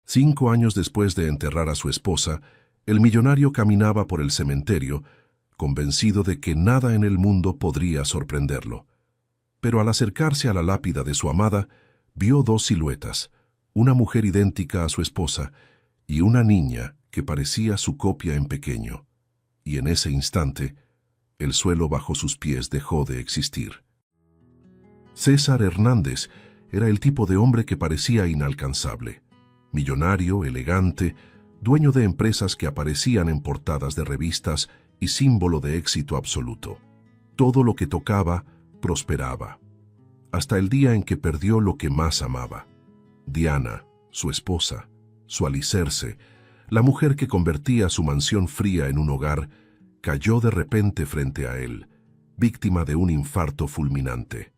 5 años después de enterrar a su esposa, el millonario caminaba por el cementerio, convencido de que nada en el mundo podría sorprenderlo. Pero al acercarse a la lápida de su amada, vio dos siluetas, una mujer idéntica a su esposa y una niña que parecía su copia en pequeño. Y en ese instante, el suelo bajo sus pies dejó de existir. César Hernández era el tipo de hombre que parecía inalcanzable. Millonario, elegante, dueño de empresas que aparecían en portadas de revistas y símbolo de éxito absoluto. Todo lo que tocaba prosperaba, hasta el día en que perdió lo que más amaba. Diana, su esposa, su alicerce, la mujer que convertía su mansión fría en un hogar, cayó de repente frente a él, víctima de un infarto fulminante.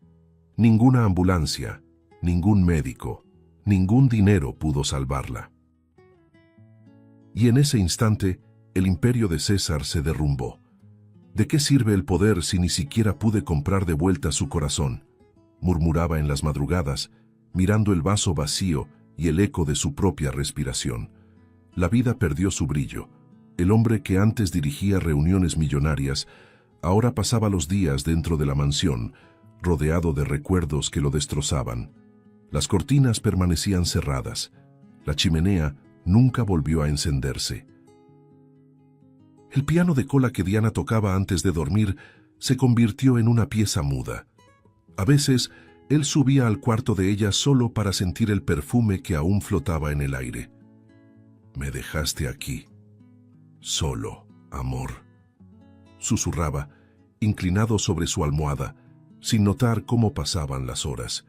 Ninguna ambulancia, ningún médico, ningún dinero pudo salvarla. Y en ese instante, el imperio de César se derrumbó. ¿De qué sirve el poder si ni siquiera pude comprar de vuelta su corazón?, murmuraba en las madrugadas, mirando el vaso vacío y el eco de su propia respiración. La vida perdió su brillo. El hombre que antes dirigía reuniones millonarias, ahora pasaba los días dentro de la mansión, rodeado de recuerdos que lo destrozaban. Las cortinas permanecían cerradas. La chimenea nunca volvió a encenderse. El piano de cola que Diana tocaba antes de dormir se convirtió en una pieza muda. A veces, él subía al cuarto de ella solo para sentir el perfume que aún flotaba en el aire. «Me dejaste aquí, solo, amor», susurraba, inclinado sobre su almohada, sin notar cómo pasaban las horas.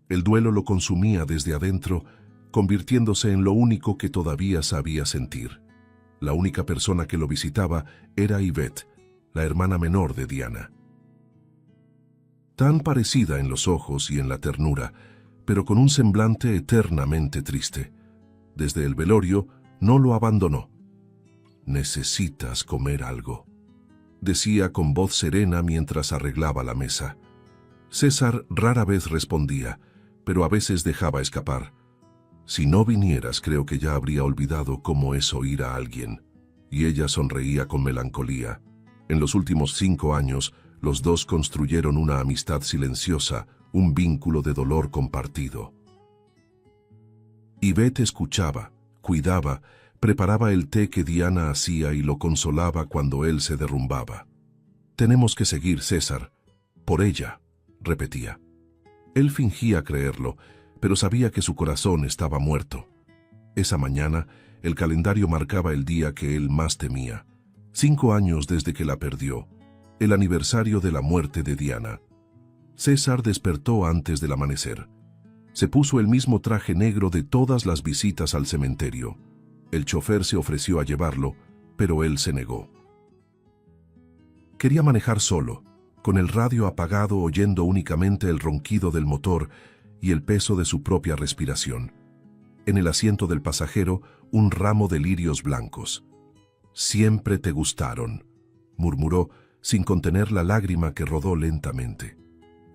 El duelo lo consumía desde adentro, convirtiéndose en lo único que todavía sabía sentir. La única persona que lo visitaba era Yvette, la hermana menor de Diana. Tan parecida en los ojos y en la ternura, pero con un semblante eternamente triste. Desde el velorio no lo abandonó. «Necesitas comer algo», decía con voz serena mientras arreglaba la mesa. César rara vez respondía, pero a veces dejaba escapar: «Si no vinieras, creo que ya habría olvidado cómo es oír a alguien». Y ella sonreía con melancolía. En los últimos 5 años, los dos construyeron una amistad silenciosa, un vínculo de dolor compartido. Yvette escuchaba, cuidaba, preparaba el té que Diana hacía y lo consolaba cuando él se derrumbaba. «Tenemos que seguir, César. Por ella», repetía. Él fingía creerlo, pero sabía que su corazón estaba muerto. Esa mañana, el calendario marcaba el día que él más temía. 5 años desde que la perdió, el aniversario de la muerte de Diana. César despertó antes del amanecer. Se puso el mismo traje negro de todas las visitas al cementerio. El chofer se ofreció a llevarlo, pero él se negó. Quería manejar solo, con el radio apagado, oyendo únicamente el ronquido del motor y el peso de su propia respiración. En el asiento del pasajero, un ramo de lirios blancos. «Siempre te gustaron», murmuró, sin contener la lágrima que rodó lentamente.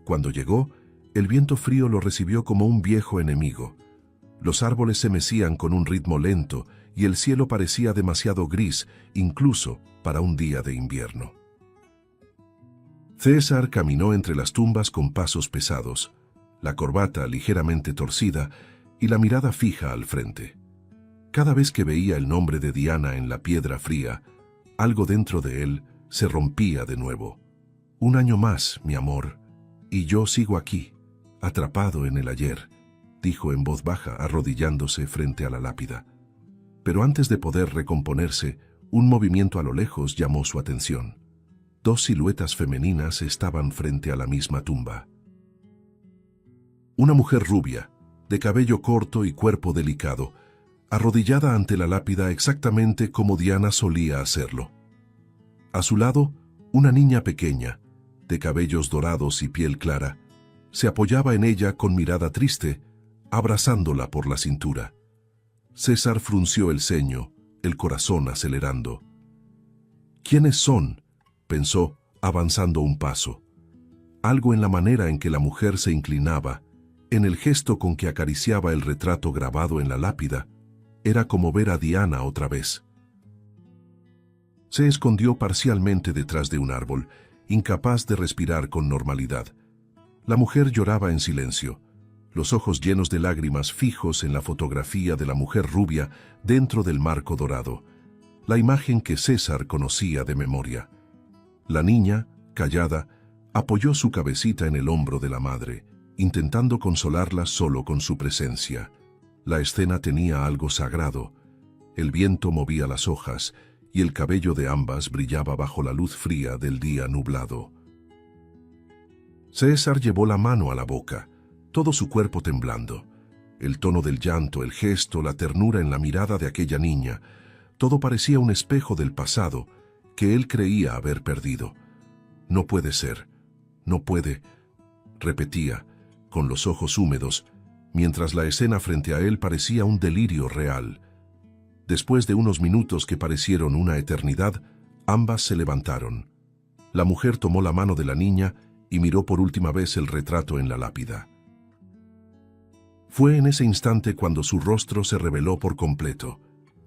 Cuando llegó, el viento frío lo recibió como un viejo enemigo. Los árboles se mecían con un ritmo lento y el cielo parecía demasiado gris, incluso para un día de invierno. César caminó entre las tumbas con pasos pesados, la corbata ligeramente torcida y la mirada fija al frente. Cada vez que veía el nombre de Diana en la piedra fría, algo dentro de él se rompía de nuevo. «Un año más, mi amor, y yo sigo aquí, atrapado en el ayer», dijo en voz baja, arrodillándose frente a la lápida. Pero antes de poder recomponerse, un movimiento a lo lejos llamó su atención. 2 siluetas femeninas estaban frente a la misma tumba. Una mujer rubia, de cabello corto y cuerpo delicado, arrodillada ante la lápida exactamente como Diana solía hacerlo. A su lado, una niña pequeña, de cabellos dorados y piel clara, se apoyaba en ella con mirada triste, abrazándola por la cintura. César frunció el ceño, el corazón acelerando. «¿Quiénes son?», pensó, avanzando un paso. Algo en la manera en que la mujer se inclinaba, en el gesto con que acariciaba el retrato grabado en la lápida, Era como ver a Diana otra vez. Se escondió parcialmente detrás de un árbol, incapaz de respirar con normalidad. La mujer lloraba en silencio, los ojos llenos de lágrimas fijos en la fotografía de la mujer rubia dentro del marco dorado, la imagen que César conocía de memoria. La niña, callada, apoyó su cabecita en el hombro de la madre, intentando consolarla solo con su presencia. La escena tenía algo sagrado. El viento movía las hojas y el cabello de ambas brillaba bajo la luz fría del día nublado. César llevó la mano a la boca, todo su cuerpo temblando. El tono del llanto, el gesto, la ternura en la mirada de aquella niña, todo parecía un espejo del pasado que él creía haber perdido. No puede ser, no puede, repetía, con los ojos húmedos, mientras la escena frente a él parecía un delirio real. Después de unos minutos que parecieron una eternidad, ambas se levantaron. La mujer tomó la mano de la niña y miró por última vez el retrato en la lápida. Fue en ese instante cuando su rostro se reveló por completo.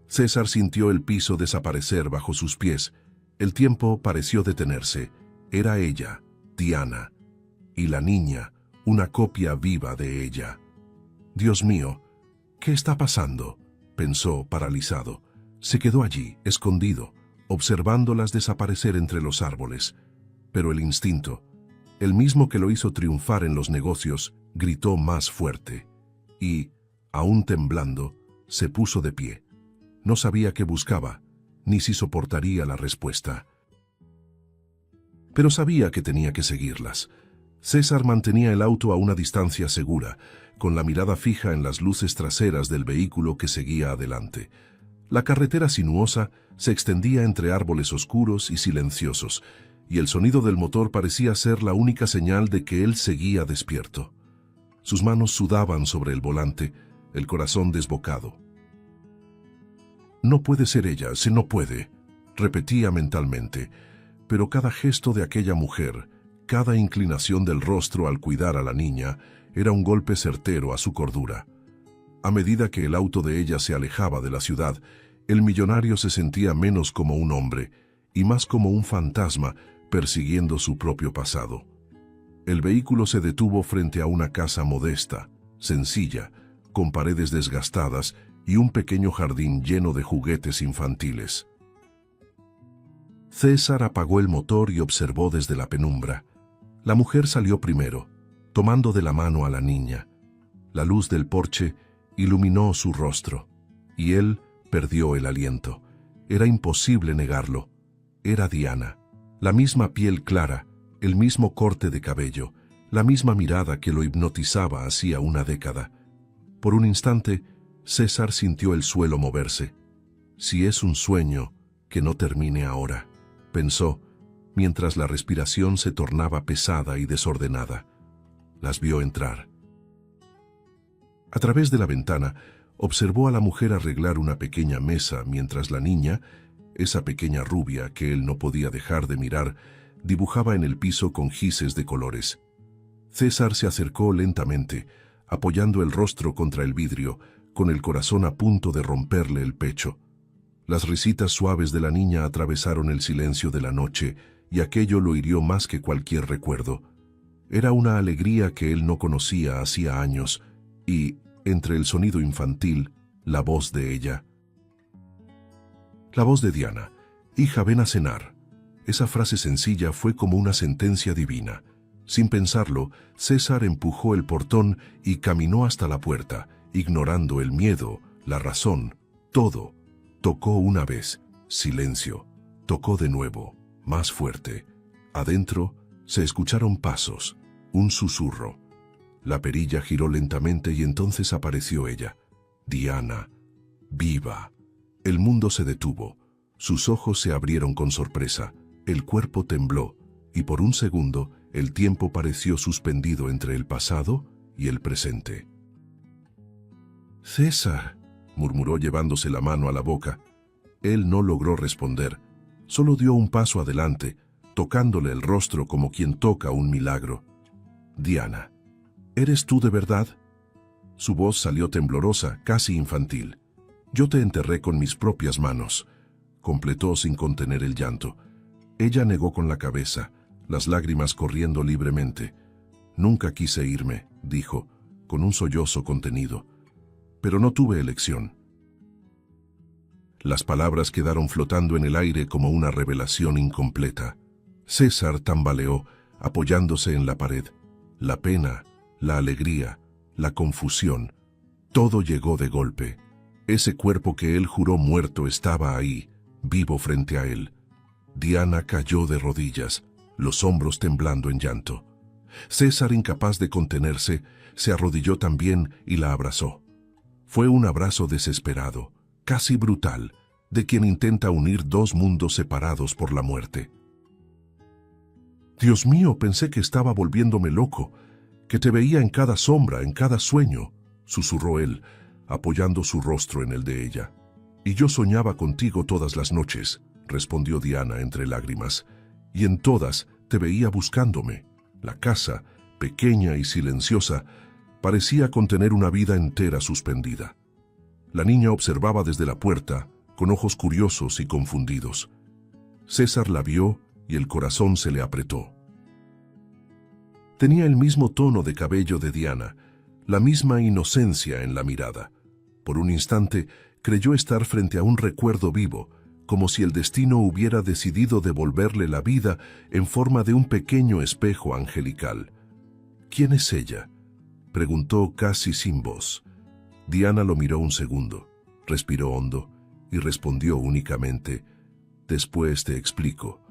César sintió el piso desaparecer bajo sus pies. El tiempo pareció detenerse. Era ella, Diana, y la niña, una copia viva de ella. Dios mío, ¿qué está pasando?, pensó paralizado. Se quedó allí, escondido, observándolas desaparecer entre los árboles. Pero el instinto, el mismo que lo hizo triunfar en los negocios, gritó más fuerte. Y, aún temblando, se puso de pie. No sabía qué buscaba, ni si soportaría la respuesta. Pero sabía que tenía que seguirlas. César mantenía el auto a una distancia segura, con la mirada fija en las luces traseras del vehículo que seguía adelante. La carretera sinuosa se extendía entre árboles oscuros y silenciosos, y el sonido del motor parecía ser la única señal de que él seguía despierto. Sus manos sudaban sobre el volante, el corazón desbocado. No puede ser ella, se no puede, repetía mentalmente, pero cada gesto de aquella mujer, cada inclinación del rostro al cuidar a la niña, era un golpe certero a su cordura. A medida que el auto de ella se alejaba de la ciudad, el millonario se sentía menos como un hombre y más como un fantasma persiguiendo su propio pasado. El vehículo se detuvo frente a una casa modesta, sencilla, con paredes desgastadas y un pequeño jardín lleno de juguetes infantiles. César apagó el motor y observó desde la penumbra. La mujer salió primero, tomando de la mano a la niña. La luz del porche iluminó su rostro, y él perdió el aliento. Era imposible negarlo. Era Diana, la misma piel clara, el mismo corte de cabello, la misma mirada que lo hipnotizaba hacía una década. Por un instante, César sintió el suelo moverse. Si es un sueño, que no termine ahora, pensó, mientras la respiración se tornaba pesada y desordenada. Las vio entrar. A través de la ventana, observó a la mujer arreglar una pequeña mesa mientras la niña, esa pequeña rubia que él no podía dejar de mirar, dibujaba en el piso con gises de colores. César se acercó lentamente, apoyando el rostro contra el vidrio, con el corazón a punto de romperle el pecho. Las risitas suaves de la niña atravesaron el silencio de la noche, y aquello lo hirió más que cualquier recuerdo. Era una alegría que él no conocía hacía años, y, entre el sonido infantil, la voz de ella. La voz de Diana: «Hija, ven a cenar». Esa frase sencilla fue como una sentencia divina. Sin pensarlo, César empujó el portón y caminó hasta la puerta, ignorando el miedo, la razón, todo. Tocó una vez, silencio. Tocó de nuevo, más fuerte. Adentro se escucharon pasos, un susurro. La perilla giró lentamente y entonces apareció ella. Diana, viva. El mundo se detuvo. Sus ojos se abrieron con sorpresa. El cuerpo tembló, y por un segundo el tiempo pareció suspendido entre el pasado y el presente. «César», murmuró llevándose la mano a la boca. Él no logró responder, solo dio un paso adelante, tocándole el rostro como quien toca un milagro. «Diana, ¿eres tú de verdad?». Su voz salió temblorosa, casi infantil. Yo te enterré con mis propias manos, completó sin contener el llanto. Ella negó con la cabeza, las lágrimas corriendo libremente. Nunca quise irme, dijo, con un sollozo contenido. Pero no tuve elección. Las palabras quedaron flotando en el aire como una revelación incompleta. César tambaleó, apoyándose en la pared. La pena, la alegría, la confusión, todo llegó de golpe. Ese cuerpo que él juró muerto estaba ahí, vivo frente a él. Diana cayó de rodillas, los hombros temblando en llanto. César, incapaz de contenerse, se arrodilló también y la abrazó. Fue un abrazo desesperado, casi brutal, de quien intenta unir dos mundos separados por la muerte. Dios mío, pensé que estaba volviéndome loco, que te veía en cada sombra, en cada sueño, susurró él, apoyando su rostro en el de ella. Y yo soñaba contigo todas las noches, respondió Diana entre lágrimas, y en todas te veía buscándome. La casa, pequeña y silenciosa, parecía contener una vida entera suspendida. La niña observaba desde la puerta, con ojos curiosos y confundidos. César la vio y el corazón se le apretó. Tenía el mismo tono de cabello de Diana, la misma inocencia en la mirada. Por un instante creyó estar frente a un recuerdo vivo, como si el destino hubiera decidido devolverle la vida en forma de un pequeño espejo angelical. ¿Quién es ella?, preguntó casi sin voz. Diana lo miró un segundo, respiró hondo y respondió únicamente: «Después te explico.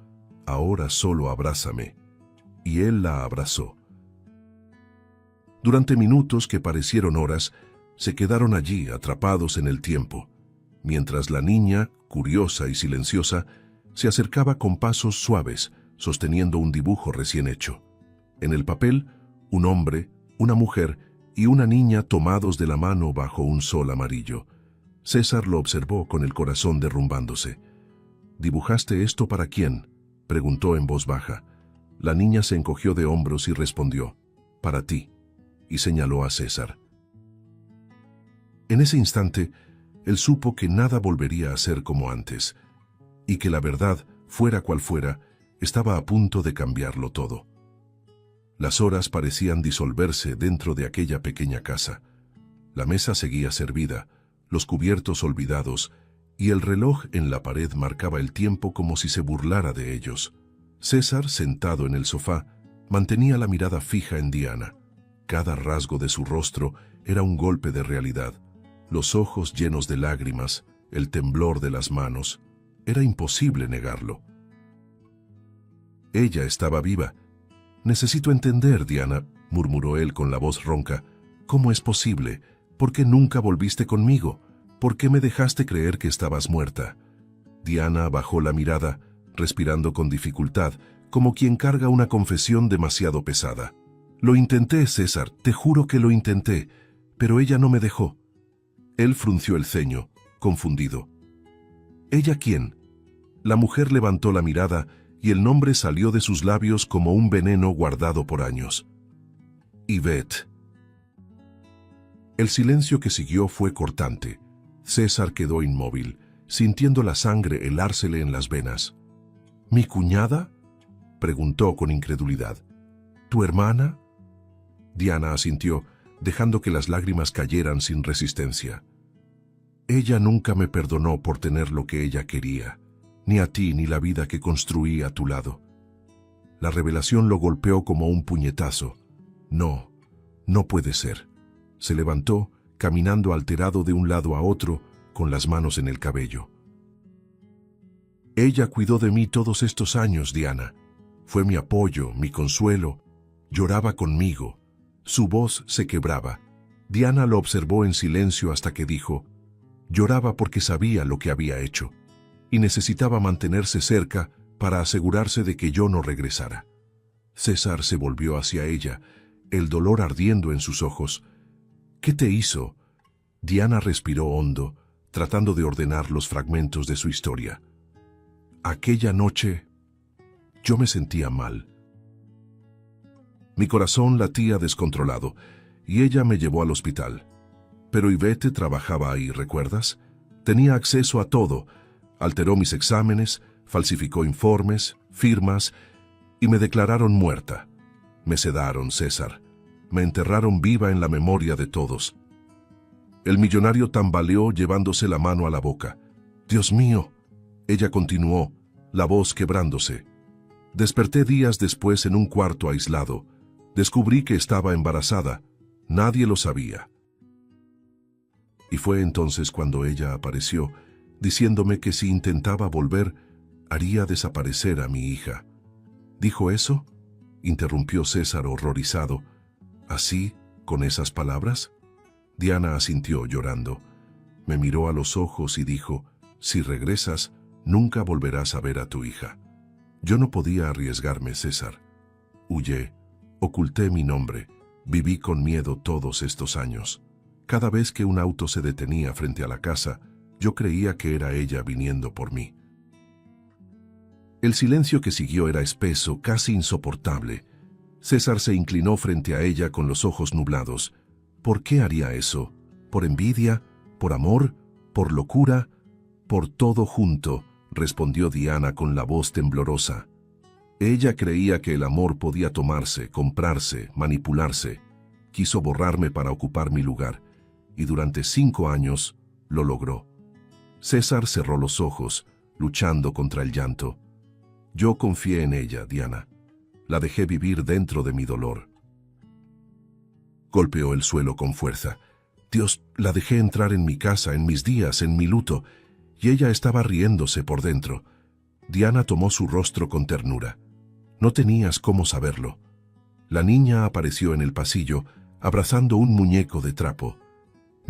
Ahora solo abrázame». Y él la abrazó. Durante minutos que parecieron horas, se quedaron allí atrapados en el tiempo, mientras la niña, curiosa y silenciosa, se acercaba con pasos suaves, sosteniendo un dibujo recién hecho. En el papel, un hombre, una mujer y una niña tomados de la mano bajo un sol amarillo. César lo observó con el corazón derrumbándose. «¿Dibujaste esto para quién?», preguntó en voz baja. La niña se encogió de hombros y respondió: «Para ti», y señaló a César. En ese instante, él supo que nada volvería a ser como antes, y que la verdad, fuera cual fuera, estaba a punto de cambiarlo todo. Las horas parecían disolverse dentro de aquella pequeña casa. La mesa seguía servida, los cubiertos olvidados, y el reloj en la pared marcaba el tiempo como si se burlara de ellos. César, sentado en el sofá, mantenía la mirada fija en Diana. Cada rasgo de su rostro era un golpe de realidad. Los ojos llenos de lágrimas, el temblor de las manos. Era imposible negarlo. Ella estaba viva. «Necesito entender, Diana», murmuró él con la voz ronca. «¿Cómo es posible? ¿Por qué nunca volviste conmigo? ¿Por qué me dejaste creer que estabas muerta?». Diana bajó la mirada, respirando con dificultad, como quien carga una confesión demasiado pesada. «Lo intenté, César, te juro que lo intenté, pero ella no me dejó». Él frunció el ceño, confundido. «¿Ella quién?». La mujer levantó la mirada y el nombre salió de sus labios como un veneno guardado por años. «Yvette». El silencio que siguió fue cortante. César quedó inmóvil, sintiendo la sangre helársele en las venas. «¿Mi cuñada?», preguntó con incredulidad. «¿Tu hermana?». Diana asintió, dejando que las lágrimas cayeran sin resistencia. «Ella nunca me perdonó por tener lo que ella quería, ni a ti ni la vida que construí a tu lado». La revelación lo golpeó como un puñetazo. «No, no puede ser». Se levantó, caminando alterado de un lado a otro, con las manos en el cabello. «Ella cuidó de mí todos estos años, Diana. Fue mi apoyo, mi consuelo. Lloraba conmigo». Su voz se quebraba. Diana lo observó en silencio hasta que dijo: «Lloraba porque sabía lo que había hecho, y necesitaba mantenerse cerca para asegurarse de que yo no regresara». César se volvió hacia ella, el dolor ardiendo en sus ojos. «¿Qué te hizo?». Diana respiró hondo, tratando de ordenar los fragmentos de su historia. «Aquella noche, yo me sentía mal. Mi corazón latía descontrolado, y ella me llevó al hospital. Pero Yvette trabajaba ahí, ¿recuerdas? Tenía acceso a todo. Alteró mis exámenes, falsificó informes, firmas, y me declararon muerta. Me sedaron, César. Me enterraron viva en la memoria de todos. El millonario tambaleó llevándose la mano a la boca. «Dios mío», ella continuó, la voz quebrándose. «Desperté días después en un cuarto aislado. Descubrí que estaba embarazada. Nadie lo sabía». Y fue entonces cuando ella apareció, diciéndome que si intentaba volver, haría desaparecer a mi hija. ¿Dijo eso?, interrumpió César horrorizado. ¿Así, con esas palabras? Diana asintió llorando. Me miró a los ojos y dijo, «Si regresas, nunca volverás a ver a tu hija». Yo no podía arriesgarme, César. Huyé, oculté mi nombre, viví con miedo todos estos años. Cada vez que un auto se detenía frente a la casa, yo creía que era ella viniendo por mí. El silencio que siguió era espeso, casi insoportable. César se inclinó frente a ella con los ojos nublados. ¿Por qué haría eso? ¿Por envidia? ¿Por amor? ¿Por locura? «Por todo junto», respondió Diana con la voz temblorosa. Ella creía que el amor podía tomarse, comprarse, manipularse. Quiso borrarme para ocupar mi lugar, y durante 5 años lo logró. César cerró los ojos, luchando contra el llanto. Yo confié en ella, Diana. La dejé vivir dentro de mi dolor. Golpeó el suelo con fuerza. Dios, la dejé entrar en mi casa, en mis días, en mi luto, y ella estaba riéndose por dentro. Diana tomó su rostro con ternura. No tenías cómo saberlo. La niña apareció en el pasillo, abrazando un muñeco de trapo.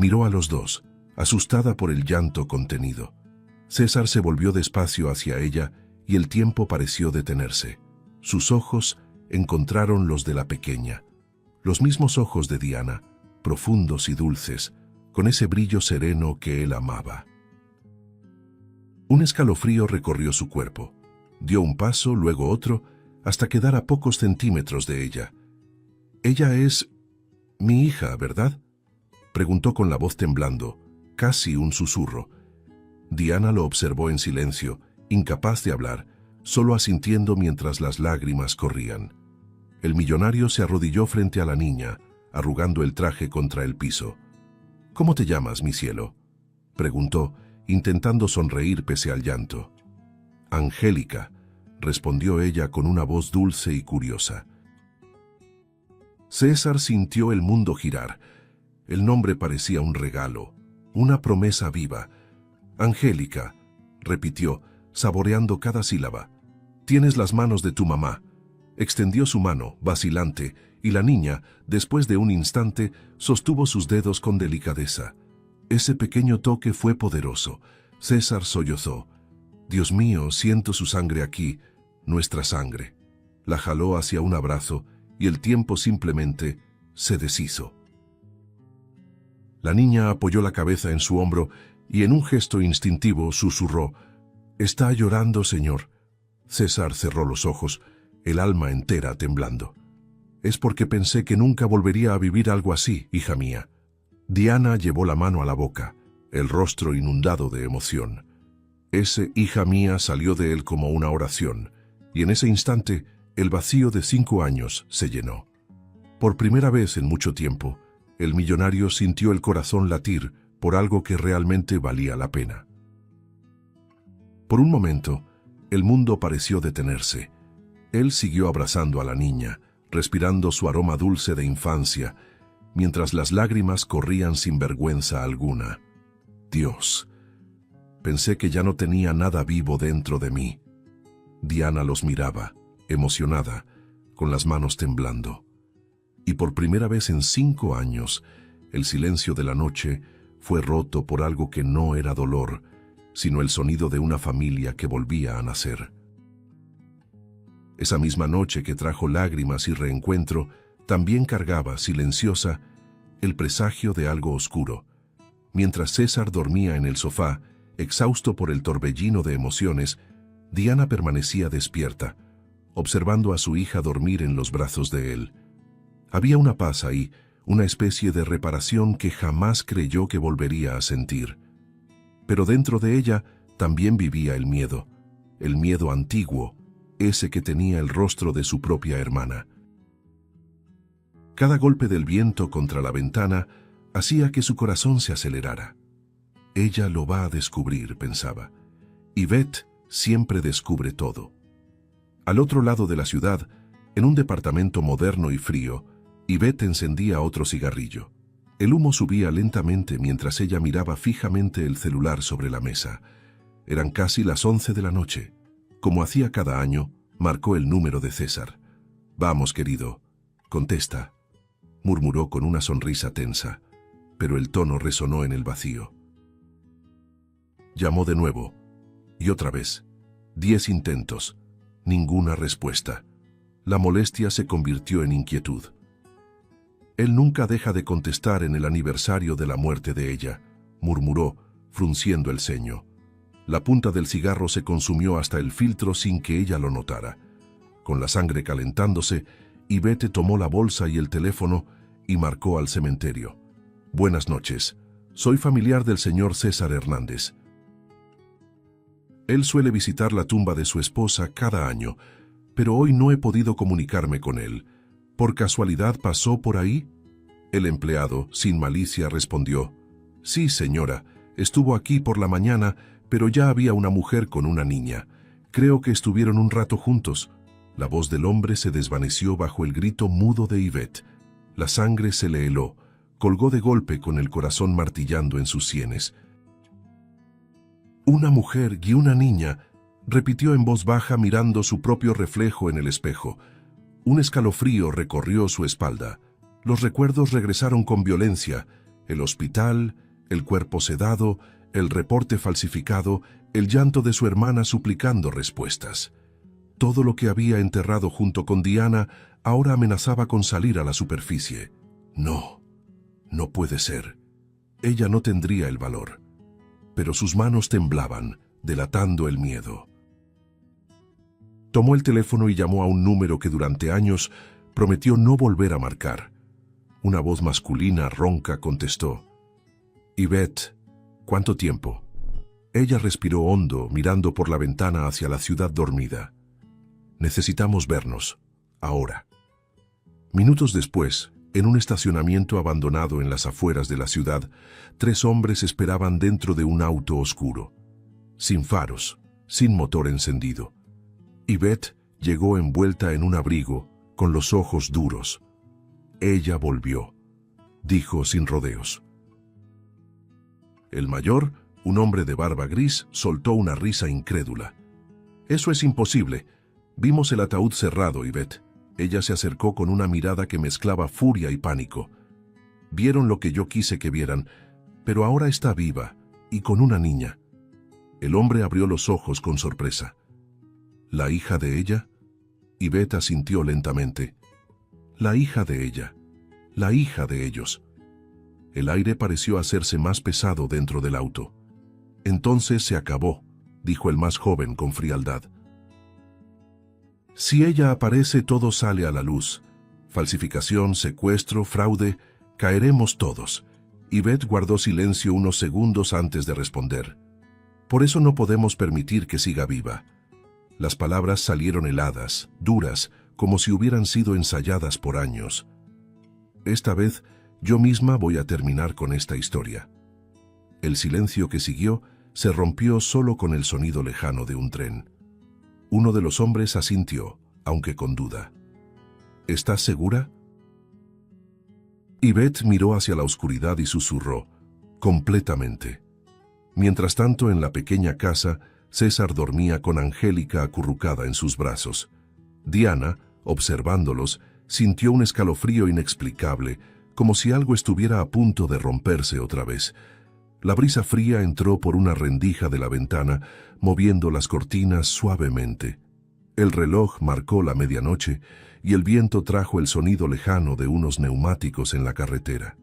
Miró a los dos, asustada por el llanto contenido. César se volvió despacio hacia ella y el tiempo pareció detenerse. Sus ojos encontraron los de la pequeña. Los mismos ojos de Diana, profundos y dulces, con ese brillo sereno que él amaba. Un escalofrío recorrió su cuerpo. Dio un paso, luego otro, hasta quedar a pocos centímetros de ella. «Ella es mi hija, ¿verdad?», preguntó con la voz temblando, casi un susurro. Diana lo observó en silencio, incapaz de hablar, solo asintiendo mientras las lágrimas corrían. El millonario se arrodilló frente a la niña, arrugando el traje contra el piso. «¿Cómo te llamas, mi cielo?», preguntó, intentando sonreír pese al llanto. «Angélica», respondió ella con una voz dulce y curiosa. César sintió el mundo girar. El nombre parecía un regalo, una promesa viva. «Angélica», repitió, saboreando cada sílaba. «Tienes las manos de tu mamá». Extendió su mano, vacilante, y la niña, después de un instante, sostuvo sus dedos con delicadeza. Ese pequeño toque fue poderoso. César sollozó. «Dios mío, siento su sangre aquí, nuestra sangre». La jaló hacia un abrazo, y el tiempo simplemente se deshizo. La niña apoyó la cabeza en su hombro y en un gesto instintivo susurró, «Está llorando, señor». César cerró los ojos, el alma entera temblando. «Es porque pensé que nunca volvería a vivir algo así, hija mía». Diana llevó la mano a la boca, el rostro inundado de emoción. Ese «hija mía» salió de él como una oración, y en ese instante el vacío de 5 años se llenó. Por primera vez en mucho tiempo, el millonario sintió el corazón latir por algo que realmente valía la pena. Por un momento, el mundo pareció detenerse. Él siguió abrazando a la niña, respirando su aroma dulce de infancia, mientras las lágrimas corrían sin vergüenza alguna. Dios, pensé que ya no tenía nada vivo dentro de mí. Diana los miraba, emocionada, con las manos temblando. Y por primera vez en 5 años, el silencio de la noche fue roto por algo que no era dolor, sino el sonido de una familia que volvía a nacer. Esa misma noche que trajo lágrimas y reencuentro, también cargaba, silenciosa, el presagio de algo oscuro. Mientras César dormía en el sofá, exhausto por el torbellino de emociones, Diana permanecía despierta, observando a su hija dormir en los brazos de él. Había una paz ahí, una especie de reparación que jamás creyó que volvería a sentir. pero dentro de ella también vivía el miedo antiguo, ese que tenía el rostro de su propia hermana. Cada golpe del viento contra la ventana hacía que su corazón se acelerara. Ella lo va a descubrir, pensaba. Yvette siempre descubre todo. Al otro lado de la ciudad, en un departamento moderno y frío, Yvette encendía otro cigarrillo. El humo subía lentamente mientras ella miraba fijamente el celular sobre la mesa. Eran casi las 11 de la noche. Como hacía cada año, marcó el número de César. «Vamos, querido, contesta», murmuró con una sonrisa tensa, pero el tono resonó en el vacío. Llamó de nuevo, y otra vez. 10 intentos, ninguna respuesta. La molestia se convirtió en inquietud. Él nunca deja de contestar en el aniversario de la muerte de ella, murmuró, frunciendo el ceño. La punta del cigarro se consumió hasta el filtro sin que ella lo notara. Con la sangre calentándose, Yvette tomó la bolsa y el teléfono y marcó al cementerio. «Buenas noches. Soy familiar del señor César Hernández. Él suele visitar la tumba de su esposa cada año, pero hoy no he podido comunicarme con él. ¿Por casualidad pasó por ahí?» El empleado, sin malicia, respondió: «Sí, señora, estuvo aquí por la mañana, pero ya había una mujer con una niña. Creo que estuvieron un rato juntos». La voz del hombre se desvaneció bajo el grito mudo de Yvette. La sangre se le heló, colgó de golpe con el corazón martillando en sus sienes. «Una mujer y una niña», repitió en voz baja mirando su propio reflejo en el espejo. Un escalofrío recorrió su espalda. Los recuerdos regresaron con violencia. El hospital, el cuerpo sedado, el reporte falsificado, el llanto de su hermana suplicando respuestas. Todo lo que había enterrado junto con Diana ahora amenazaba con salir a la superficie. No, no puede ser. Ella no tendría el valor. Pero sus manos temblaban, delatando el miedo. Tomó el teléfono y llamó a un número que durante años prometió no volver a marcar. Una voz masculina ronca contestó: «Yvette, ¿cuánto tiempo?». Ella respiró hondo, mirando por la ventana hacia la ciudad dormida. «Necesitamos vernos, ahora». Minutos después, en un estacionamiento abandonado en las afueras de la ciudad, 3 hombres esperaban dentro de un auto oscuro, sin faros, sin motor encendido. Yvette llegó envuelta en un abrigo, con los ojos duros. «Ella volvió», dijo sin rodeos. El mayor, un hombre de barba gris, soltó una risa incrédula. «Eso es imposible. Vimos el ataúd cerrado, Yvette». Ella se acercó con una mirada que mezclaba furia y pánico. «Vieron lo que yo quise que vieran, pero ahora está viva, y con una niña». El hombre abrió los ojos con sorpresa. «¿La hija de ella?». Yvette asintió lentamente. «La hija de ella. La hija de ellos». El aire pareció hacerse más pesado dentro del auto. «Entonces se acabó», dijo el más joven con frialdad. «Si ella aparece, todo sale a la luz. Falsificación, secuestro, fraude, caeremos todos». Yvette guardó silencio unos segundos antes de responder. «Por eso no podemos permitir que siga viva». Las palabras salieron heladas, duras, como si hubieran sido ensayadas por años. «Esta vez, yo misma voy a terminar con esta historia». El silencio que siguió se rompió solo con el sonido lejano de un tren. Uno de los hombres asintió, aunque con duda. «¿Estás segura?». Yvette miró hacia la oscuridad y susurró: «Completamente». Mientras tanto, en la pequeña casa, César dormía con Angélica acurrucada en sus brazos. Diana, observándolos, sintió un escalofrío inexplicable, como si algo estuviera a punto de romperse otra vez. La brisa fría entró por una rendija de la ventana, moviendo las cortinas suavemente. El reloj marcó la medianoche y el viento trajo el sonido lejano de unos neumáticos en la carretera.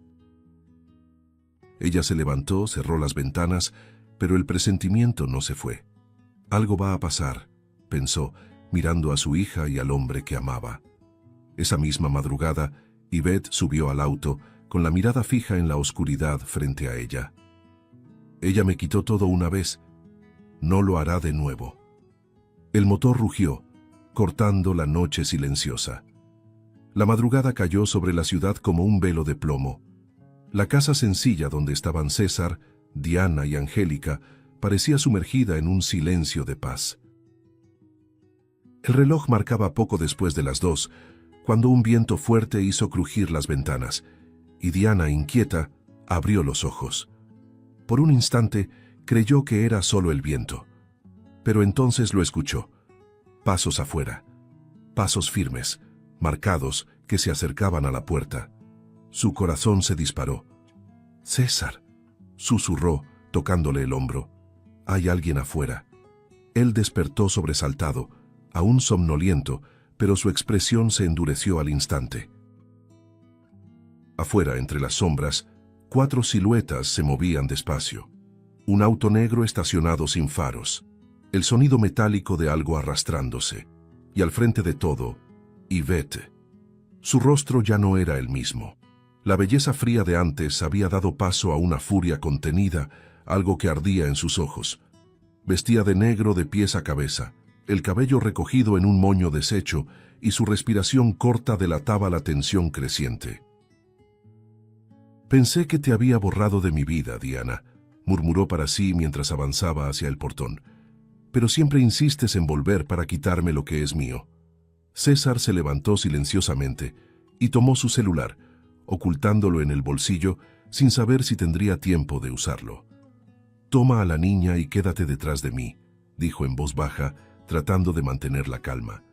Ella se levantó, cerró las ventanas, pero el presentimiento no se fue. «Algo va a pasar», pensó, mirando a su hija y al hombre que amaba. Esa misma madrugada, Yvette subió al auto, con la mirada fija en la oscuridad frente a ella. Ella me quitó todo una vez. No lo hará de nuevo. El motor rugió, cortando la noche silenciosa. La madrugada cayó sobre la ciudad como un velo de plomo. La casa sencilla donde estaban César, Diana y Angélica parecía sumergida en un silencio de paz. El reloj marcaba poco después de las 2, cuando un viento fuerte hizo crujir las ventanas, y Diana, inquieta, abrió los ojos. Por un instante creyó que era solo el viento, pero entonces lo escuchó. Pasos afuera, pasos firmes, marcados, que se acercaban a la puerta. Su corazón se disparó. «César», susurró, tocándole el hombro. «Hay alguien afuera». Él despertó sobresaltado, aún somnoliento, pero su expresión se endureció al instante. Afuera, entre las sombras, 4 siluetas se movían despacio. Un auto negro estacionado sin faros, el sonido metálico de algo arrastrándose, y al frente de todo, Yvette. Su rostro ya no era el mismo. La belleza fría de antes había dado paso a una furia contenida, algo que ardía en sus ojos. Vestía de negro de pies a cabeza, el cabello recogido en un moño deshecho, y su respiración corta delataba la tensión creciente. «Pensé que te había borrado de mi vida, Diana», murmuró para sí mientras avanzaba hacia el portón. «Pero siempre insistes en volver para quitarme lo que es mío». César se levantó silenciosamente y tomó su celular, ocultándolo en el bolsillo sin saber si tendría tiempo de usarlo. «Toma a la niña y quédate detrás de mí», dijo en voz baja, tratando de mantener la calma.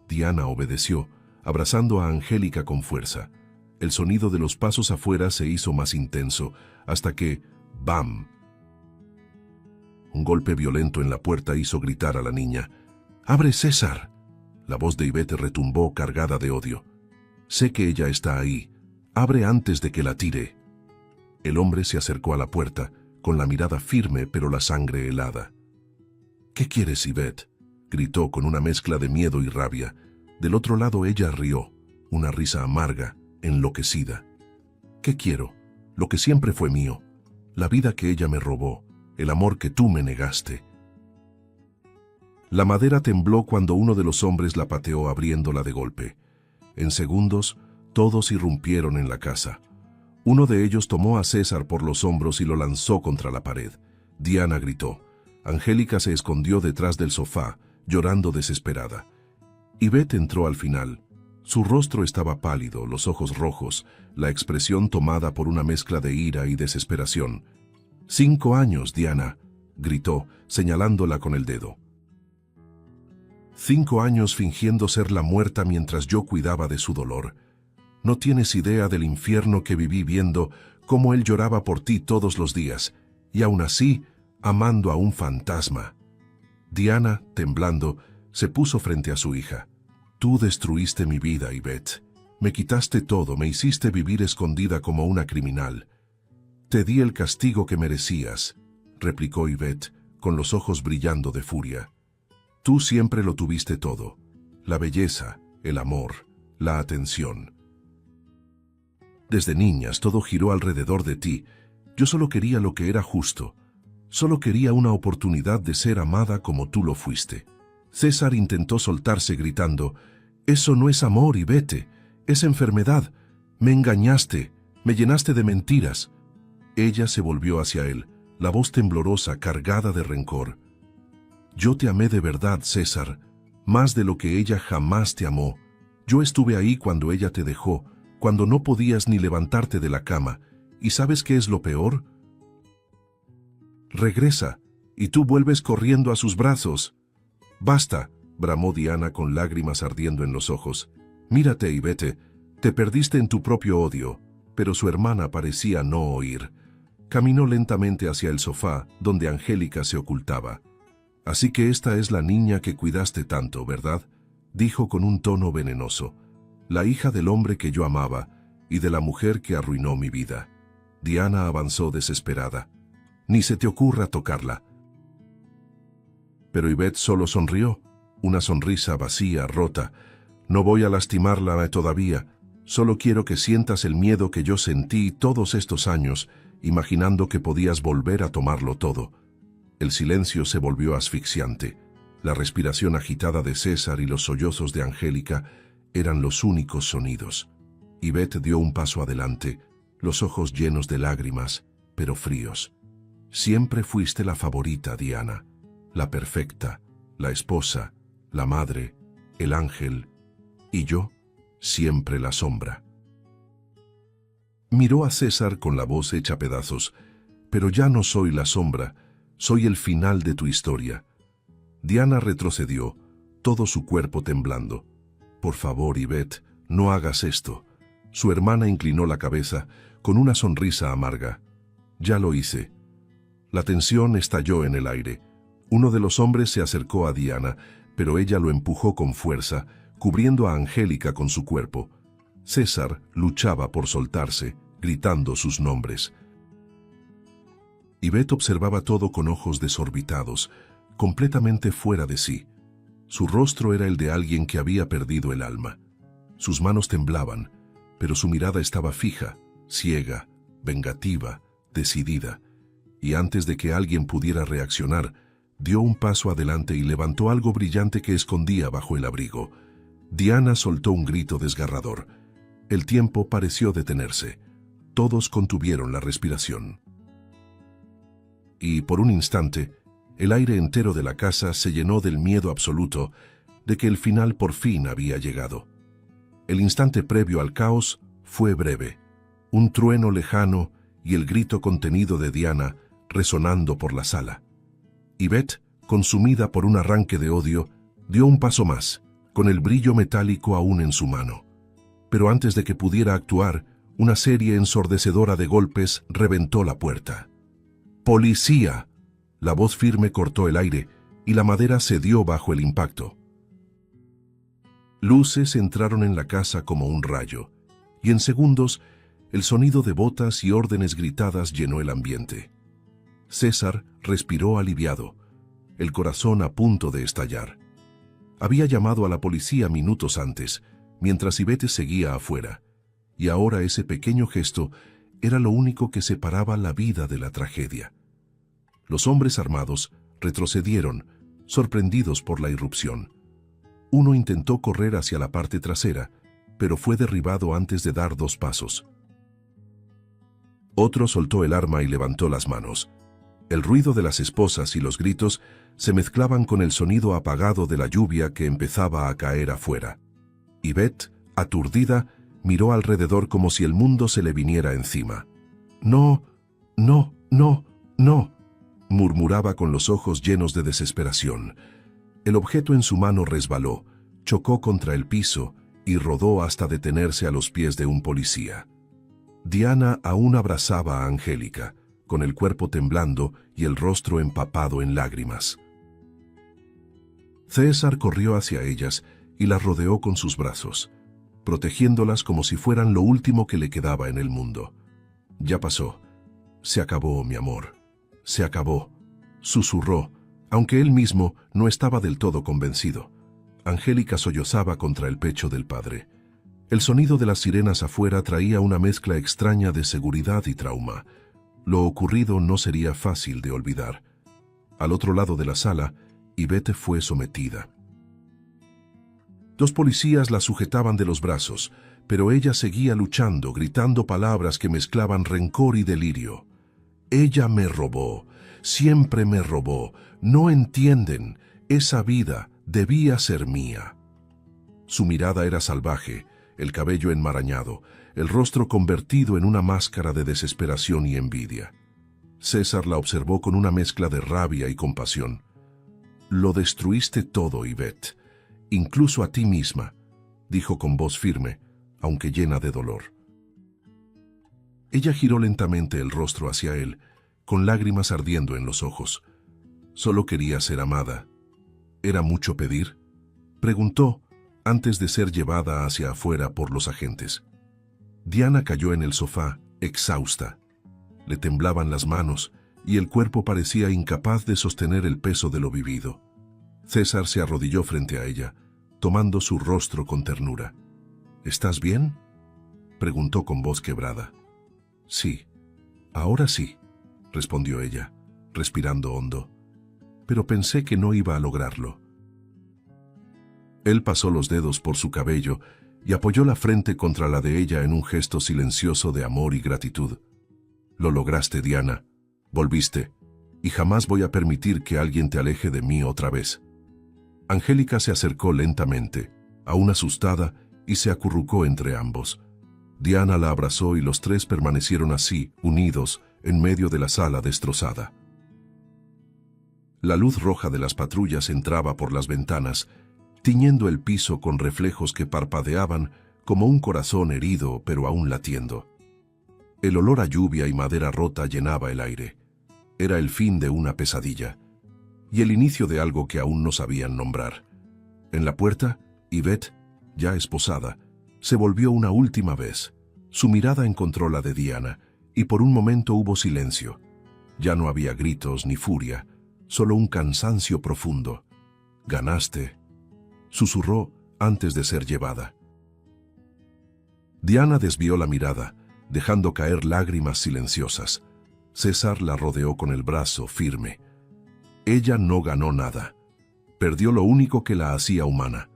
Diana obedeció, abrazando a Angélica con fuerza. El sonido de los pasos afuera se hizo más intenso, hasta que ¡bam! Un golpe violento en la puerta hizo gritar a la niña. «¡Abre, César!». La voz de Yvette retumbó cargada de odio. «Sé que ella está ahí. Abre antes de que la tire». El hombre se acercó a la puerta, con la mirada firme pero la sangre helada. «¿Qué quieres, Yvette?», gritó con una mezcla de miedo y rabia. Del otro lado ella rió, una risa amarga, enloquecida. «¿Qué quiero? Lo que siempre fue mío. La vida que ella me robó, el amor que tú me negaste». La madera tembló cuando uno de los hombres la pateó abriéndola de golpe. En segundos, todos irrumpieron en la casa. Uno de ellos tomó a César por los hombros y lo lanzó contra la pared. Diana gritó. Angélica se escondió detrás del sofá, llorando desesperada. Yvette entró al final. Su rostro estaba pálido, los ojos rojos, la expresión tomada por una mezcla de ira y desesperación. «5 años, Diana», gritó, señalándola con el dedo. 5 años fingiendo ser la muerta mientras yo cuidaba de su dolor. No tienes idea del infierno que viví viendo cómo él lloraba por ti todos los días, y aún así, amando a un fantasma. Diana, temblando, se puso frente a su hija. «Tú destruiste mi vida, Yvette. Me quitaste todo, me hiciste vivir escondida como una criminal». «Te di el castigo que merecías», replicó Yvette, con los ojos brillando de furia. «Tú siempre lo tuviste todo, la belleza, el amor, la atención. Desde niñas todo giró alrededor de ti. Yo solo quería lo que era justo. Solo quería una oportunidad de ser amada como tú lo fuiste». César intentó soltarse gritando. «Eso no es amor, Yvette, es enfermedad. Me engañaste, me llenaste de mentiras». Ella se volvió hacia él, la voz temblorosa, cargada de rencor. «Yo te amé de verdad, César, más de lo que ella jamás te amó. Yo estuve ahí cuando ella te dejó, cuando no podías ni levantarte de la cama. ¿Y sabes qué es lo peor? Regresa, y tú vuelves corriendo a sus brazos». «Basta», bramó Diana con lágrimas ardiendo en los ojos. «Mírate, Yvette, te perdiste en tu propio odio». Pero su hermana parecía no oír. Caminó lentamente hacia el sofá, donde Angélica se ocultaba. «Así que esta es la niña que cuidaste tanto, ¿verdad?», dijo con un tono venenoso. «La hija del hombre que yo amaba y de la mujer que arruinó mi vida». Diana avanzó desesperada. «Ni se te ocurra tocarla». Pero Yvette solo sonrió, una sonrisa vacía, rota. «No voy a lastimarla todavía. Solo quiero que sientas el miedo que yo sentí todos estos años imaginando que podías volver a tomarlo todo. El silencio se volvió asfixiante. La respiración agitada de César y los sollozos de Angélica eran los únicos sonidos. Ivette dio un paso adelante, los ojos llenos de lágrimas, pero fríos. Siempre fuiste la favorita, Diana, la perfecta, la esposa, la madre, el ángel, y yo, siempre la sombra. Miró a César con la voz hecha pedazos. Pero ya no soy la sombra, soy el final de tu historia. Diana retrocedió, todo su cuerpo temblando. Por favor, Ivette, no hagas esto. Su hermana inclinó la cabeza, con una sonrisa amarga. Ya lo hice. La tensión estalló en el aire. Uno de los hombres se acercó a Diana, pero ella lo empujó con fuerza, cubriendo a Angélica con su cuerpo. César luchaba por soltarse, gritando sus nombres. Ivette observaba todo con ojos desorbitados, completamente fuera de sí. Su rostro era el de alguien que había perdido el alma. Sus manos temblaban, pero su mirada estaba fija, ciega, vengativa, decidida. Y antes de que alguien pudiera reaccionar, dio un paso adelante y levantó algo brillante que escondía bajo el abrigo. Diana soltó un grito desgarrador. El tiempo pareció detenerse. Todos contuvieron la respiración. Y por un instante, el aire entero de la casa se llenó del miedo absoluto de que el final por fin había llegado. El instante previo al caos fue breve. Un trueno lejano y el grito contenido de Diana resonando por la sala. Ivette, consumida por un arranque de odio, dio un paso más, con el brillo metálico aún en su mano. Pero antes de que pudiera actuar, una serie ensordecedora de golpes reventó la puerta. ¡Policía! La voz firme cortó el aire y la madera cedió bajo el impacto. Luces entraron en la casa como un rayo, y en segundos el sonido de botas y órdenes gritadas llenó el ambiente. César respiró aliviado, el corazón a punto de estallar. Había llamado a la policía minutos antes, mientras Ivette seguía afuera, y ahora ese pequeño gesto era lo único que separaba la vida de la tragedia. Los hombres armados retrocedieron, sorprendidos por la irrupción. Uno intentó correr hacia la parte trasera, pero fue derribado antes de dar 2 pasos. Otro soltó el arma y levantó las manos. El ruido de las esposas y los gritos se mezclaban con el sonido apagado de la lluvia que empezaba a caer afuera. Ivette, aturdida, miró alrededor como si el mundo se le viniera encima. «No, no, no, no», murmuraba con los ojos llenos de desesperación. El objeto en su mano resbaló, chocó contra el piso y rodó hasta detenerse a los pies de un policía. Diana aún abrazaba a Angélica, con el cuerpo temblando y el rostro empapado en lágrimas. César corrió hacia ellas y las rodeó con sus brazos, protegiéndolas como si fueran lo último que le quedaba en el mundo. «Ya pasó. Se acabó, mi amor. Se acabó», susurró, aunque él mismo no estaba del todo convencido. Angélica sollozaba contra el pecho del padre. El sonido de las sirenas afuera traía una mezcla extraña de seguridad y trauma. Lo ocurrido no sería fácil de olvidar. Al otro lado de la sala, Ivette fue sometida. 2 policías la sujetaban de los brazos, pero ella seguía luchando, gritando palabras que mezclaban rencor y delirio. «Ella me robó, siempre me robó, no entienden, esa vida debía ser mía». Su mirada era salvaje, el cabello enmarañado, el rostro convertido en una máscara de desesperación y envidia. César la observó con una mezcla de rabia y compasión. «Lo destruiste todo, Ivette, incluso a ti misma», dijo con voz firme, aunque llena de dolor. Ella giró lentamente el rostro hacia él, con lágrimas ardiendo en los ojos. Solo quería ser amada. ¿Era mucho pedir?, preguntó, antes de ser llevada hacia afuera por los agentes. Diana cayó en el sofá, exhausta. Le temblaban las manos y el cuerpo parecía incapaz de sostener el peso de lo vivido. César se arrodilló frente a ella, tomando su rostro con ternura. «¿Estás bien?», preguntó con voz quebrada. «Sí, Ahora sí, respondió ella, respirando hondo, pero pensé que no iba a lograrlo. Él pasó los dedos por su cabello y apoyó la frente contra la de ella en un gesto silencioso de amor y gratitud. Lo lograste, Diana. Volviste, y jamás voy a permitir que alguien te aleje de mí otra vez. Angélica se acercó lentamente, aún asustada, y se acurrucó entre ambos. Diana la abrazó y los tres permanecieron así, unidos, en medio de la sala destrozada. La luz roja de las patrullas entraba por las ventanas, tiñendo el piso con reflejos que parpadeaban como un corazón herido pero aún latiendo. El olor a lluvia y madera rota llenaba el aire. Era el fin de una pesadilla, y el inicio de algo que aún no sabían nombrar. En la puerta, Yvette, ya esposada, se volvió una última vez. Su mirada encontró la de Diana, y por un momento hubo silencio. Ya no había gritos ni furia, solo un cansancio profundo. «Ganaste», susurró antes de ser llevada. Diana desvió la mirada, dejando caer lágrimas silenciosas. César la rodeó con el brazo firme. Ella no ganó nada. Perdió lo único que la hacía humana.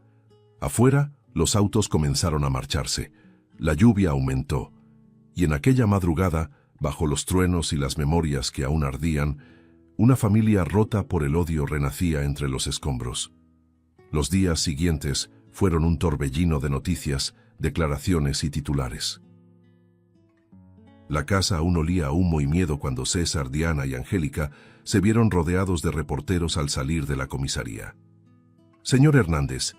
Afuera, los autos comenzaron a marcharse. La lluvia aumentó. Y en aquella madrugada, bajo los truenos y las memorias que aún ardían, una familia rota por el odio renacía entre los escombros. Los días siguientes fueron un torbellino de noticias, declaraciones y titulares. La casa aún olía a humo y miedo cuando César, Diana y Angélica se vieron rodeados de reporteros al salir de la comisaría. «Señor Hernández,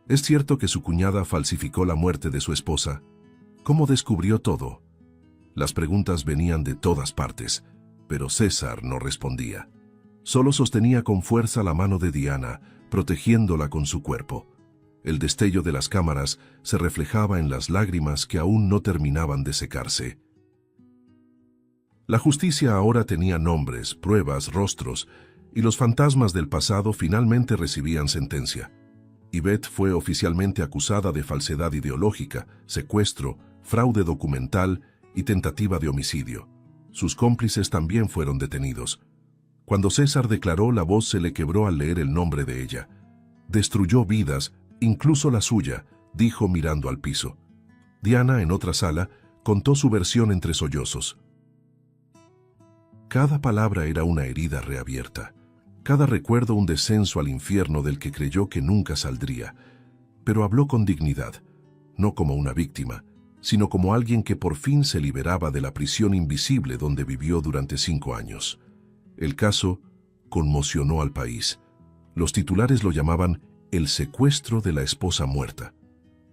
¿es cierto que su cuñada falsificó la muerte de su esposa? ¿Cómo descubrió todo?» Las preguntas venían de todas partes, pero César no respondía. Solo sostenía con fuerza la mano de Diana, protegiéndola con su cuerpo. El destello de las cámaras se reflejaba en las lágrimas que aún no terminaban de secarse. La justicia ahora tenía nombres, pruebas, rostros, y los fantasmas del pasado finalmente recibían sentencia. Yvette fue oficialmente acusada de falsedad ideológica, secuestro, fraude documental y tentativa de homicidio. Sus cómplices también fueron detenidos. Cuando César declaró, la voz se le quebró al leer el nombre de ella. «Destruyó vidas, incluso la suya», dijo mirando al piso. Diana, en otra sala, contó su versión entre sollozos. Cada palabra era una herida reabierta, cada recuerdo un descenso al infierno del que creyó que nunca saldría. Pero habló con dignidad, no como una víctima, sino como alguien que por fin se liberaba de la prisión invisible donde vivió durante 5 años. El caso conmocionó al país. Los titulares lo llamaban «el secuestro de la esposa muerta».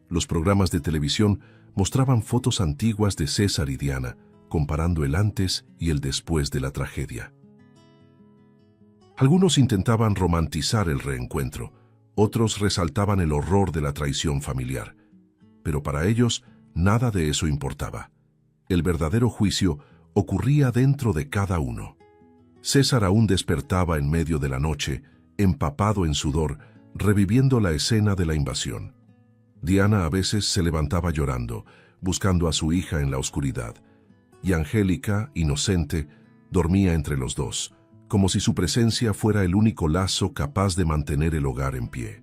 Los programas de televisión mostraban fotos antiguas de César y Diana, comparando el antes y el después de la tragedia. Algunos intentaban romantizar el reencuentro, otros resaltaban el horror de la traición familiar. Pero para ellos, nada de eso importaba. El verdadero juicio ocurría dentro de cada uno. César aún despertaba en medio de la noche, empapado en sudor, reviviendo la escena de la invasión. Diana a veces se levantaba llorando, buscando a su hija en la oscuridad, y Angélica, inocente, dormía entre los dos, como si su presencia fuera el único lazo capaz de mantener el hogar en pie.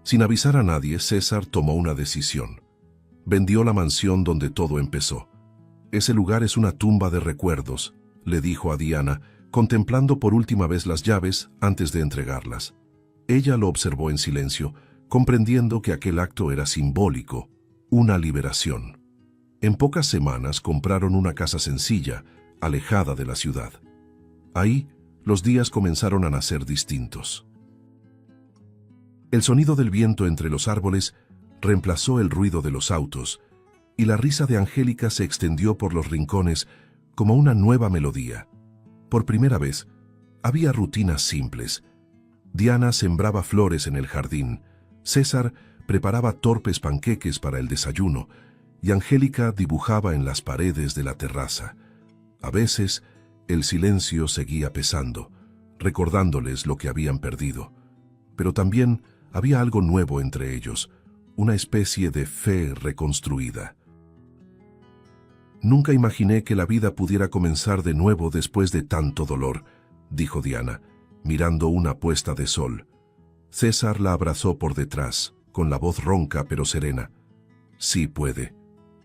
Sin avisar a nadie, César tomó una decisión. Vendió la mansión donde todo empezó. «Ese lugar es una tumba de recuerdos», le dijo a Diana, contemplando por última vez las llaves antes de entregarlas. Ella lo observó en silencio, comprendiendo que aquel acto era simbólico, una liberación. En pocas semanas compraron una casa sencilla, alejada de la ciudad. Ahí, los días comenzaron a nacer distintos. El sonido del viento entre los árboles reemplazó el ruido de los autos, y la risa de Angélica se extendió por los rincones como una nueva melodía. Por primera vez, había rutinas simples. Diana sembraba flores en el jardín, César preparaba torpes panqueques para el desayuno, y Angélica dibujaba en las paredes de la terraza. A veces, el silencio seguía pesando, recordándoles lo que habían perdido. Pero también había algo nuevo entre ellos, una especie de fe reconstruida. Nunca imaginé que la vida pudiera comenzar de nuevo después de tanto dolor, dijo Diana, mirando una puesta de sol. César la abrazó por detrás, con la voz ronca pero serena. Sí puede,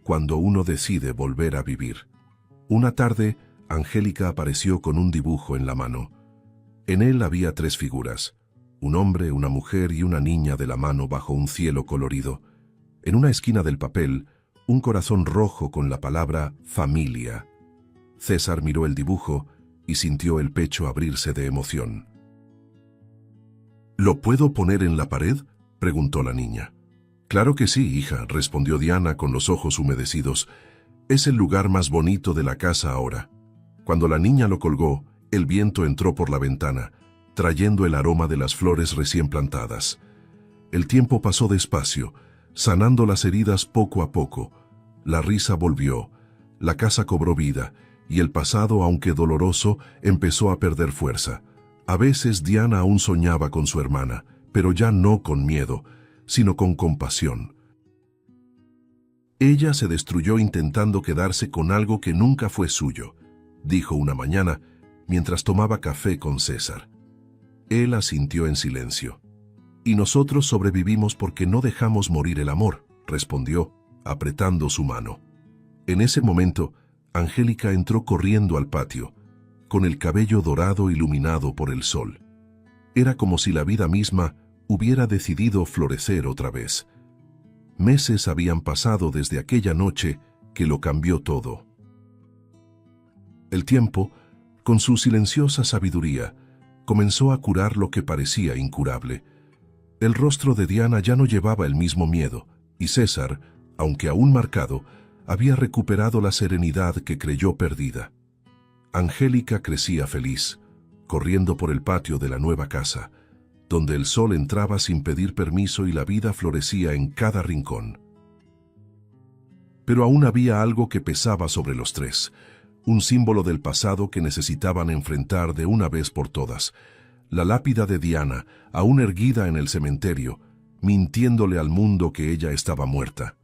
cuando uno decide volver a vivir. Una tarde, Angélica apareció con un dibujo en la mano. En él había 3 figuras, un hombre, una mujer y una niña de la mano bajo un cielo colorido. En una esquina del papel, un corazón rojo con la palabra familia. César miró el dibujo y sintió el pecho abrirse de emoción. ¿Lo puedo poner en la pared?, preguntó la niña. Claro que sí, hija, respondió Diana con los ojos humedecidos. Es el lugar más bonito de la casa ahora. Cuando la niña lo colgó, el viento entró por la ventana, trayendo el aroma de las flores recién plantadas. El tiempo pasó despacio, sanando las heridas poco a poco. La risa volvió, la casa cobró vida, y el pasado, aunque doloroso, empezó a perder fuerza. A veces Diana aún soñaba con su hermana, pero ya no con miedo, sino con compasión. Ella se destruyó intentando quedarse con algo que nunca fue suyo, dijo una mañana, mientras tomaba café con César. Él asintió en silencio. Y nosotros sobrevivimos porque no dejamos morir el amor, respondió, apretando su mano. En ese momento, Angélica entró corriendo al patio, con el cabello dorado iluminado por el sol. Era como si la vida misma hubiera decidido florecer otra vez. Meses habían pasado desde aquella noche que lo cambió todo. El tiempo, con su silenciosa sabiduría, comenzó a curar lo que parecía incurable. El rostro de Diana ya no llevaba el mismo miedo, y César, aunque aún marcado, había recuperado la serenidad que creyó perdida. Angélica crecía feliz, corriendo por el patio de la nueva casa, donde el sol entraba sin pedir permiso y la vida florecía en cada rincón. Pero aún había algo que pesaba sobre los 3, un símbolo del pasado que necesitaban enfrentar de una vez por todas. La lápida de Diana, aún erguida en el cementerio, mintiéndole al mundo que ella estaba muerta.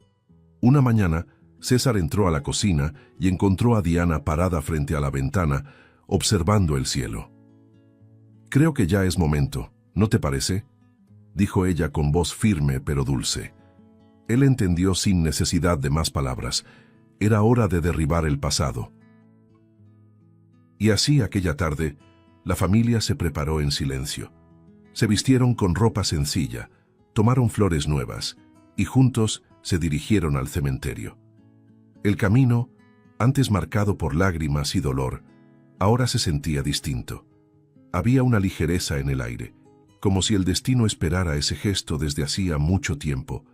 Una mañana, César entró a la cocina y encontró a Diana parada frente a la ventana, observando el cielo. «Creo que ya es momento, ¿no te parece?», dijo ella con voz firme pero dulce. Él entendió sin necesidad de más palabras. Era hora de derribar el pasado. Y así aquella tarde, la familia se preparó en silencio. Se vistieron con ropa sencilla, tomaron flores nuevas y juntos se dirigieron al cementerio. El camino, antes marcado por lágrimas y dolor, ahora se sentía distinto. Había una ligereza en el aire, como si el destino esperara ese gesto desde hacía mucho tiempo.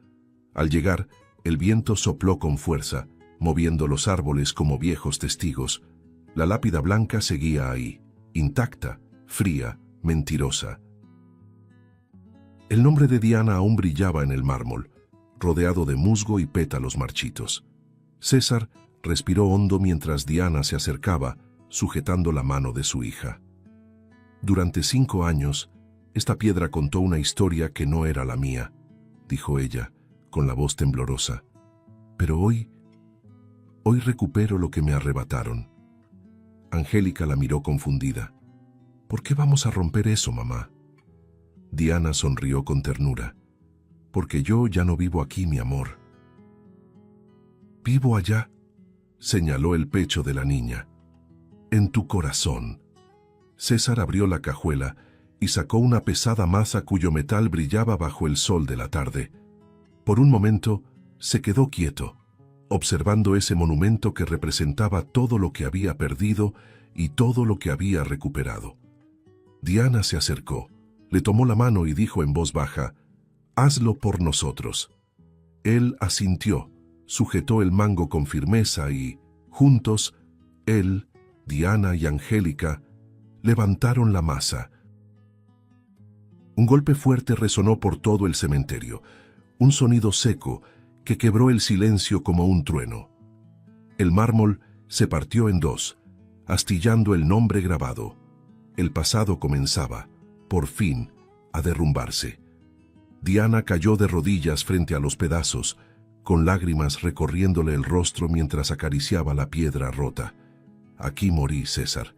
Al llegar, el viento sopló con fuerza, moviendo los árboles como viejos testigos. La lápida blanca seguía ahí, intacta, fría, mentirosa. El nombre de Diana aún brillaba en el mármol, rodeado de musgo y pétalos marchitos. César respiró hondo mientras Diana se acercaba, sujetando la mano de su hija. Durante 5 años, esta piedra contó una historia que no era la mía, dijo ella, con la voz temblorosa. Pero hoy recupero lo que me arrebataron. Angélica la miró confundida. ¿Por qué vamos a romper eso, mamá? Diana sonrió con ternura. Porque yo ya no vivo aquí, mi amor. Vivo allá, señaló el pecho de la niña. En tu corazón. César abrió la cajuela y sacó una pesada masa cuyo metal brillaba bajo el sol de la tarde. Por un momento, se quedó quieto, observando ese monumento que representaba todo lo que había perdido y todo lo que había recuperado. Diana se acercó, le tomó la mano y dijo en voz baja, «Hazlo por nosotros». Él asintió, sujetó el mango con firmeza y, juntos, él, Diana y Angélica, levantaron la masa. Un golpe fuerte resonó por todo el cementerio, un sonido seco que quebró el silencio como un trueno. El mármol se partió en 2, astillando el nombre grabado. El pasado comenzaba, por fin, a derrumbarse. Diana cayó de rodillas frente a los pedazos, con lágrimas recorriéndole el rostro mientras acariciaba la piedra rota. Aquí morí, César,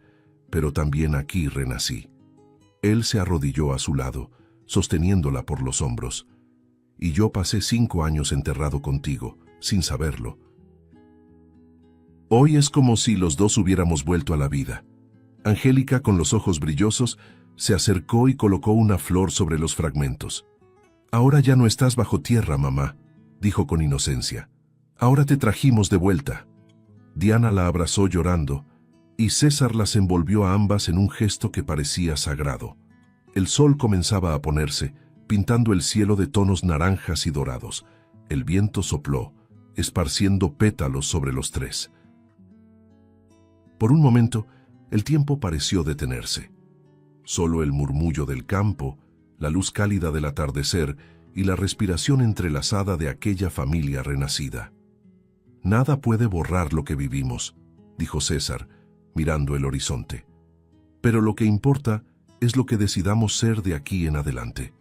pero también aquí renací. Él se arrodilló a su lado, sosteniéndola por los hombros. Y yo pasé 5 años enterrado contigo, sin saberlo. Hoy es como si los dos hubiéramos vuelto a la vida. Angélica, con los ojos brillosos, se acercó y colocó una flor sobre los fragmentos. Ahora ya no estás bajo tierra, mamá, dijo con inocencia. Ahora te trajimos de vuelta. Diana la abrazó llorando, y César las envolvió a ambas en un gesto que parecía sagrado. El sol comenzaba a ponerse, pintando el cielo de tonos naranjas y dorados. El viento sopló, esparciendo pétalos sobre los tres. Por un momento, el tiempo pareció detenerse. Solo el murmullo del campo, la luz cálida del atardecer y la respiración entrelazada de aquella familia renacida. Nada puede borrar lo que vivimos, dijo César, mirando el horizonte. Pero lo que importa es lo que decidamos ser de aquí en adelante.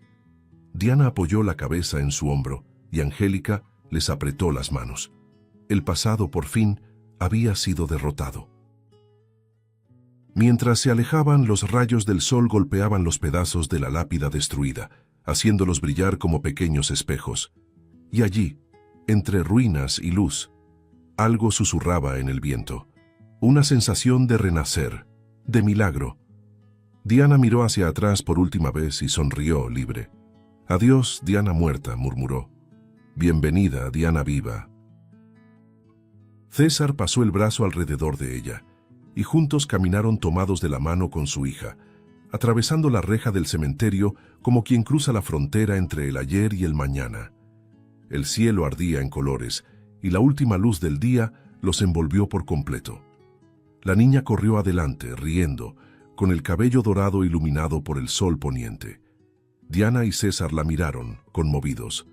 Diana apoyó la cabeza en su hombro y Angélica les apretó las manos. El pasado, por fin, había sido derrotado. Mientras se alejaban, los rayos del sol golpeaban los pedazos de la lápida destruida, haciéndolos brillar como pequeños espejos. Y allí, entre ruinas y luz, algo susurraba en el viento. Una sensación de renacer, de milagro. Diana miró hacia atrás por última vez y sonrió libre. «Adiós, Diana muerta», murmuró. «Bienvenida, Diana viva». César pasó el brazo alrededor de ella, y juntos caminaron tomados de la mano con su hija, atravesando la reja del cementerio como quien cruza la frontera entre el ayer y el mañana. El cielo ardía en colores, y la última luz del día los envolvió por completo. La niña corrió adelante, riendo, con el cabello dorado iluminado por el sol poniente. Diana y César la miraron, conmovidos.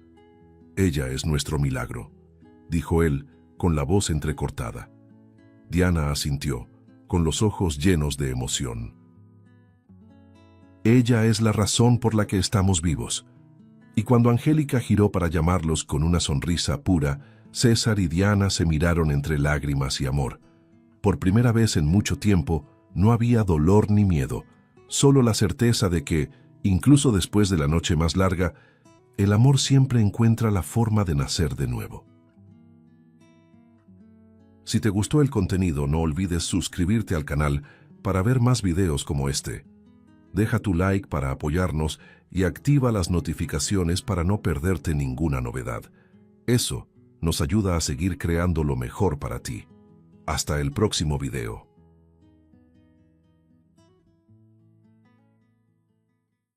«Ella es nuestro milagro», dijo él, con la voz entrecortada. Diana asintió, con los ojos llenos de emoción. «Ella es la razón por la que estamos vivos». Y cuando Angélica giró para llamarlos con una sonrisa pura, César y Diana se miraron entre lágrimas y amor. Por primera vez en mucho tiempo, no había dolor ni miedo, solo la certeza de que, incluso después de la noche más larga, el amor siempre encuentra la forma de nacer de nuevo. Si te gustó el contenido, no olvides suscribirte al canal para ver más videos como este. Deja tu like para apoyarnos y activa las notificaciones para no perderte ninguna novedad. Eso nos ayuda a seguir creando lo mejor para ti. Hasta el próximo video.